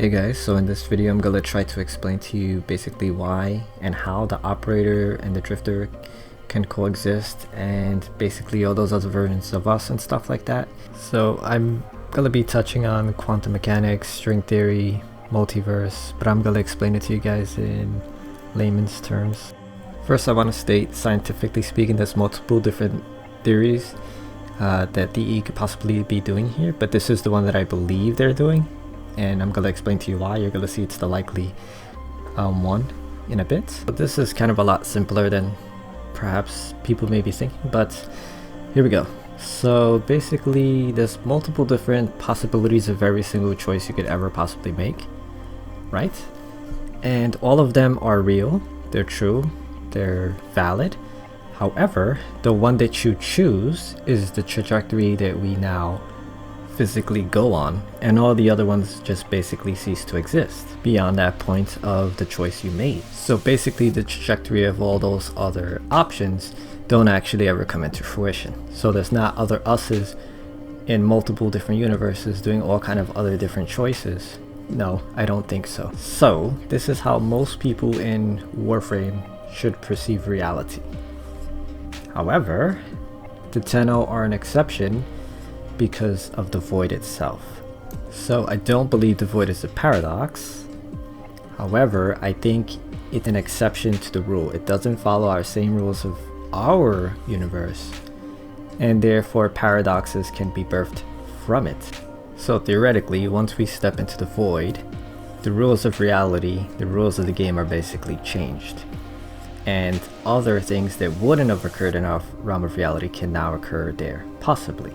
Hey guys, so in this video I'm gonna try to explain to you basically why and how the operator and the drifter can coexist, and basically all those other versions of us and stuff like that. So I'm gonna be touching on quantum mechanics, string theory, multiverse, but I'm gonna explain it to you guys in layman's terms. First, I want to state, scientifically speaking, there's multiple different theories that DE could possibly be doing here, but this is the one that I believe they're doing, and I'm gonna explain to you why. You're gonna see it's the likely one in a bit. But this is kind of a lot simpler than perhaps people may be thinking, but here we go. So basically there's multiple different possibilities of every single choice you could ever possibly make, right? And all of them are real, they're true, they're valid. However, the one that you choose is the trajectory that we now physically go on, and all the other ones just basically cease to exist beyond that point of the choice you made. So basically the trajectory of all those other options don't actually ever come into fruition. So there's not other us's in multiple different universes doing all kind of other different choices. No, I don't think so. So this is how most people in Warframe should perceive reality. However, the Tenno are an exception because of the void itself. So I don't believe the void is a paradox. However, I think it's an exception to the rule. It doesn't follow our same rules of our universe, and therefore paradoxes can be birthed from it. So theoretically, once we step into the void, the rules of reality, the rules of the game are basically changed. And other things that wouldn't have occurred in our realm of reality can now occur there, possibly.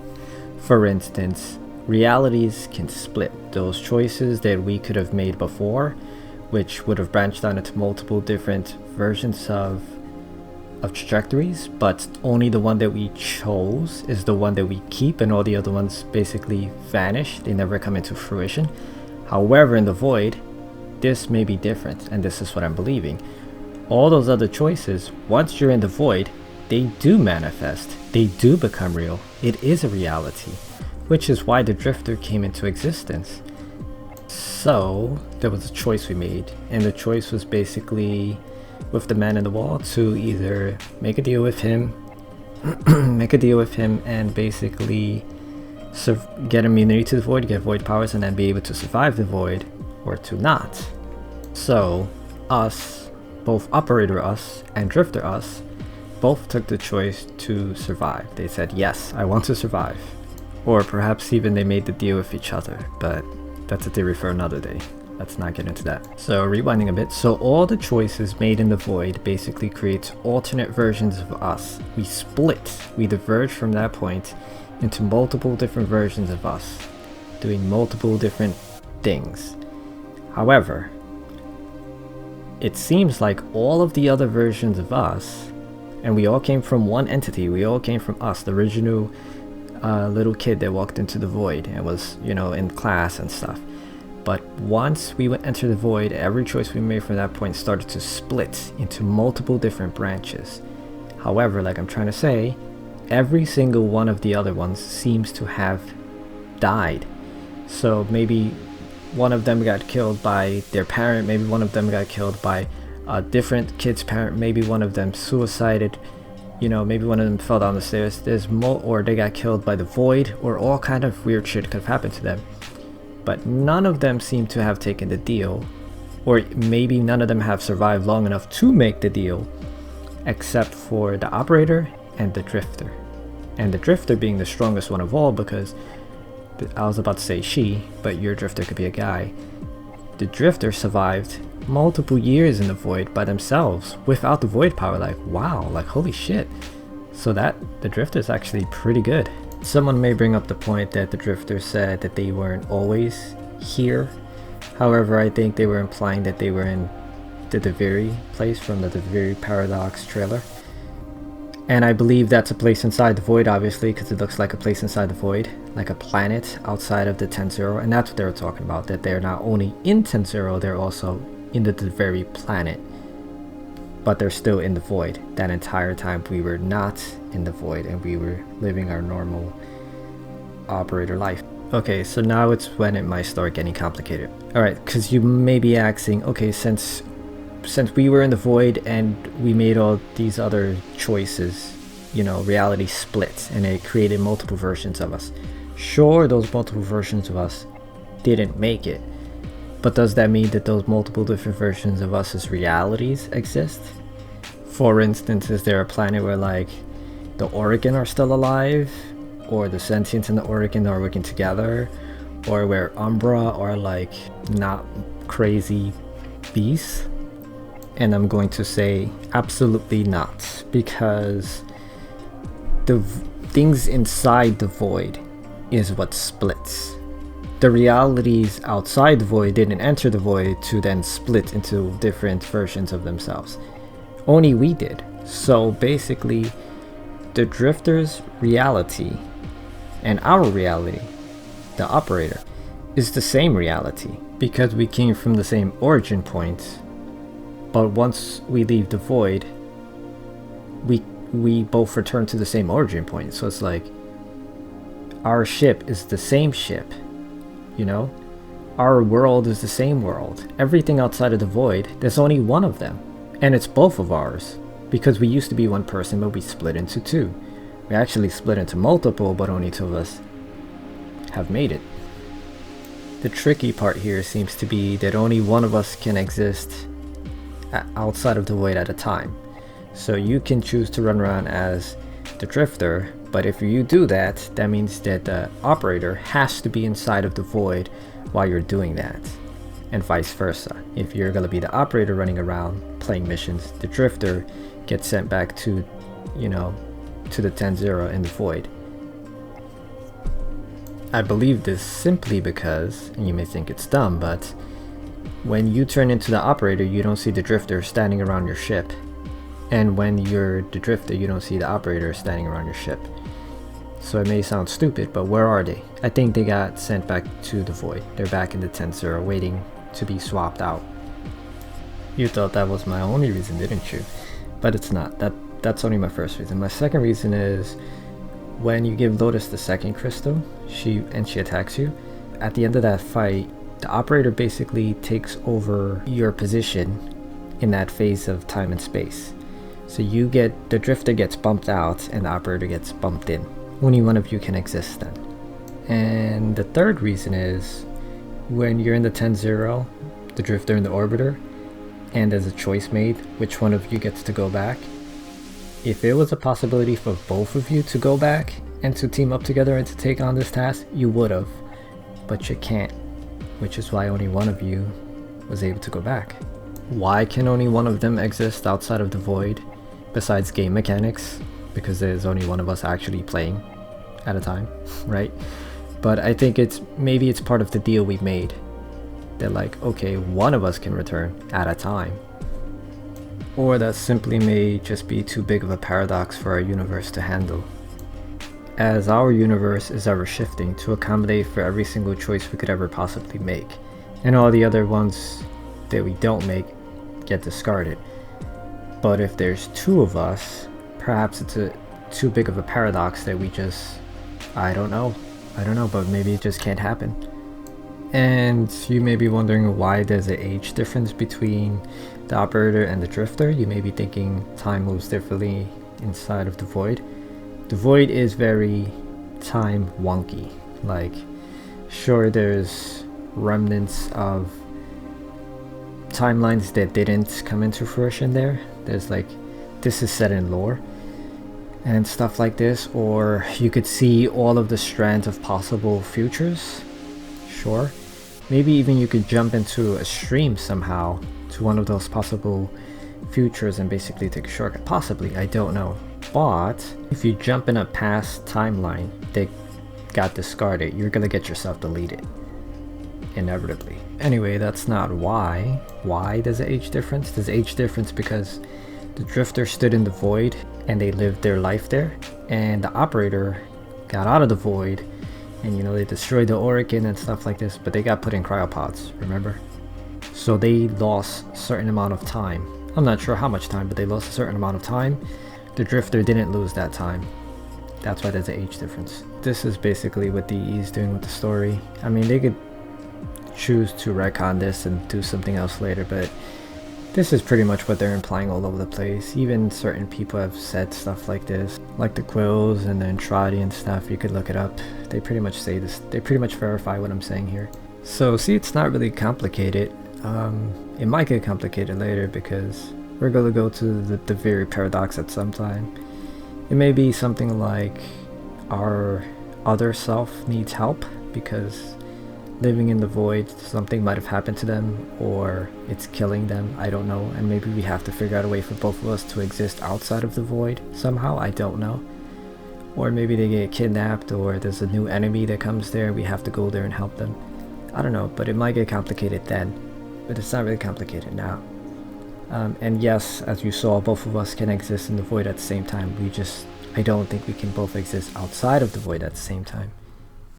For instance, realities can split. Those choices that we could have made before, which would have branched out into multiple different versions of trajectories, but only the one that we chose is the one that we keep, and all the other ones basically vanish. They never come into fruition. However, in the void, this may be different, and this is what I'm believing. All those other choices, once you're in the void, they do manifest, they do become real. It is a reality, which is why the drifter came into existence. So there was a choice we made, and the choice was basically with the man in the wall to either make a deal with him and basically get immunity to the void, get void powers, and then be able to survive the void, or to not. So us, both operator us and drifter us, both took the choice to survive. They said, yes, I want to survive. Or perhaps even they made the deal with each other, but that's a theory for another day. Let's not get into that. So rewinding a bit, so all the choices made in the void basically creates alternate versions of us. We split, we diverge from that point into multiple different versions of us, doing multiple different things. However, it seems like all of the other versions of us, and we all came from one entity, we all came from us, the original little kid that walked into the void and was, you know, in class and stuff. But once we enter the void, every choice we made from that point started to split into multiple different branches. However, like I'm trying to say, every single one of the other ones seems to have died. So maybe one of them got killed by their parent, maybe one of them got killed by a different kid's parent, maybe one of them suicided, you know, maybe one of them fell down the stairs. Or they got killed by the void, or all kind of weird shit could have happened to them. But none of them seem to have taken the deal, or maybe none of them have survived long enough to make the deal, except for the operator and the drifter. And the drifter being the strongest one of all, because I was about to say she, but your drifter could be a guy. The drifter survived multiple years in the void by themselves without the void power. Like, wow, like holy shit. So that the drifter is actually pretty good. Someone may bring up the point that the drifter said that they weren't always here. However, I think they were implying that they were in the Deviri place from the Deviri Paradox trailer. And I believe that's a place inside the void, obviously, because it looks like a place inside the void, like a planet outside of the 10-0, and that's what they were talking about, that they're not only in 10-0, they're also in the very planet, but they're still in the void. That entire time we were not in the void, and we were living our normal operator life. Okay, so now it's when it might start getting complicated. Alright, because you may be asking, okay, since we were in the void and we made all these other choices, you know, reality split and it created multiple versions of us. Sure, those multiple versions of us didn't make it, but does that mean that those multiple different versions of us as realities exist? For instance, is there a planet where like the Oregon are still alive, or the sentients and the Oregon are working together, or where Umbra are like not crazy beasts? And I'm going to say absolutely not, because the things inside the void is what splits. The realities outside the void didn't enter the void to then split into different versions of themselves. Only we did. So basically, the Drifter's reality and our reality, the operator, is the same reality because we came from the same origin point. But once we leave the void, we both return to the same origin point. So it's like our ship is the same ship, you know? Our world is the same world. Everything outside of the void, there's only one of them. And it's both of ours. Because we used to be one person, but we split into two. We actually split into multiple, but only two of us have made it. The tricky part here seems to be that only one of us can exist outside of the void at a time. So you can choose to run around as the Drifter, but if you do that, that means that the operator has to be inside of the void while you're doing that, and vice versa. If you're gonna be the operator running around playing missions, the Drifter gets sent back to, you know, to the 10-0 in the void. I believe this simply because, and you may think it's dumb, but when you turn into the operator, you don't see the Drifter standing around your ship. And when you're the Drifter, you don't see the operator standing around your ship. So it may sound stupid, but where are they? I think they got sent back to the void. They're back in the 10-0 waiting to be swapped out. You thought that was my only reason, didn't you? But it's not. That's only my first reason. My second reason is when you give Lotus the second crystal, she attacks you. At the end of that fight, the operator basically takes over your position in that phase of time and space. So the Drifter gets bumped out and the operator gets bumped in. Only one of you can exist then. And the third reason is when you're in the 10-0, the Drifter and the Orbiter, and there's a choice made which one of you gets to go back. If there was a possibility for both of you to go back and to team up together and to take on this task, you would have, but you can't, which is why only one of you was able to go back. Why can only one of them exist outside of the void besides game mechanics? Because there's only one of us actually playing at a time, right? But I think maybe it's part of the deal we made. They're like, okay, one of us can return at a time. Or that simply may just be too big of a paradox for our universe to handle. As our universe is ever shifting to accommodate for every single choice we could ever possibly make. And all the other ones that we don't make get discarded. But if there's two of us, perhaps it's too big of a paradox that we just, I don't know, but maybe it just can't happen. And you may be wondering why there's an age difference between the operator and the Drifter. You may be thinking time moves differently inside of the void. The void is very time wonky. Like, sure, there's remnants of timelines that didn't come into fruition there. There's like, this is set in lore and stuff like this, or you could see all of the strands of possible futures. Sure, maybe even you could jump into a stream somehow to one of those possible futures and basically take a shortcut. Possibly, I don't know. But if you jump in a past timeline that got discarded, you're gonna get yourself deleted inevitably. Anyway, that's not why. Why there's an age difference? There's age difference because the Drifter stood in the void and they lived their life there, and the operator got out of the void and, you know, they destroyed the Oregon and stuff like this, but they got put in cryopods, remember? So they lost a certain amount of time. I'm not sure how much time, but they lost a certain amount of time. The Drifter didn't lose that time. That's why there's an age difference. This is basically what DE is doing with the story. I mean, they could choose to retcon this and do something else later, but this is pretty much what they're implying all over the place. Even certain people have said stuff like this, like the Quills and the Entradi and stuff. You could look it up. They pretty much say this. They pretty much verify what I'm saying here. So see, it's not really complicated. It might get complicated later because we're going to go to the very paradox at some time. It may be something like our other self needs help because living in the void, something might have happened to them, or it's killing them, I don't know, and maybe we have to figure out a way for both of us to exist outside of the void somehow, I don't know. Or maybe they get kidnapped, or there's a new enemy that comes there, we have to go there and help them. I don't know, but it might get complicated then, but it's not really complicated now. And yes, as you saw, both of us can exist in the void at the same time. I don't think we can both exist outside of the void at the same time.